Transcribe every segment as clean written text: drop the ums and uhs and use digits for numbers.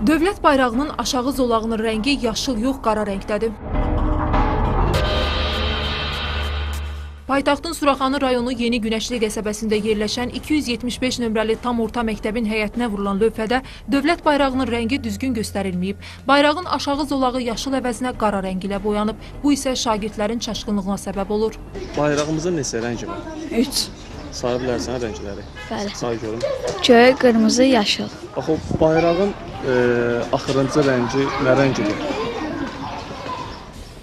Dövlət bayrağının aşağı zolağının rəngi yaşıl yox, qara rəngdədir. Paytaxtın Suraxanı rayonu Yeni Günəşli qəsəbəsində yerləşən 275 nömrəli tam orta məktəbin həyətinə vurulan lövhədə dövlət bayrağının rəngi düzgün göstərilməyib. Bayrağın aşağı zolağı yaşıl əvəzinə qara rəng ilə boyanıb. Bu isə şagirdlərin çaşqınlığına səbəb olur. Bayrağımızın neçə rəngi var? 3. Sayı bilərsən rəngləri? Bəli. Say görüm. Göy, qırmızı, yaşıl. Bax, o bayrağın axırıncı rəngi nə rəngidir?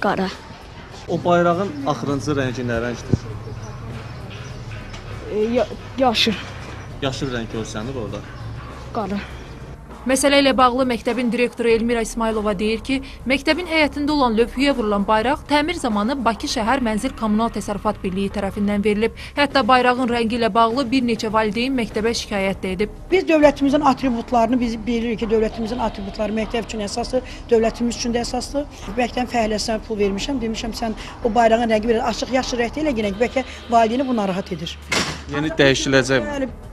Qara. O bayrağın axırıncı rəngi nə rəngdir? Yaşıl. Yaşıl rəng görsənir orada. Qara. Məsələ ilə bağlı məktəbin direktoru Elmira İsmailova deyir ki, məktəbin həyətində olan lövhəyə vurulan bayraq təmir zamanı Bakı Şəhər Mənzil Kommunal Təsərrüfat Birliyi tərəfindən verilib. Hətta bayrağın rəngi ilə bağlı bir neçə valideyn məktəbə şikayət də edib. Biz dövlətimizin atributlarını bilirik ki, dövlətimizin atributları məktəb üçün əsaslı, dövlətimiz üçün də əsaslı. Məktəbin fəhləsinə pul vermişəm, demişəm sən o bayrağın rəngi biraz açıq yaşıl rəngdə ilə yenə bəlkə valideyni bu narahat edir. Yeni dəyişiləcək.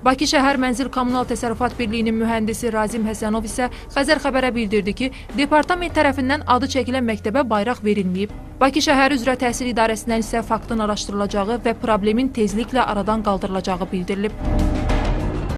Bakı Şəhər Mənzil Kommunal Təsərrüfat Birliyinin mühəndisi Razim Həsənov isə Xəzər xəbərə bildirdi ki, departament tərəfindən adı çəkilən məktəbə bayraq verilməyib. Bakı Şəhər üzrə Təhsil İdarəsindən isə faktın araşdırılacağı və problemin tezliklə aradan qaldırılacağı bildirilib.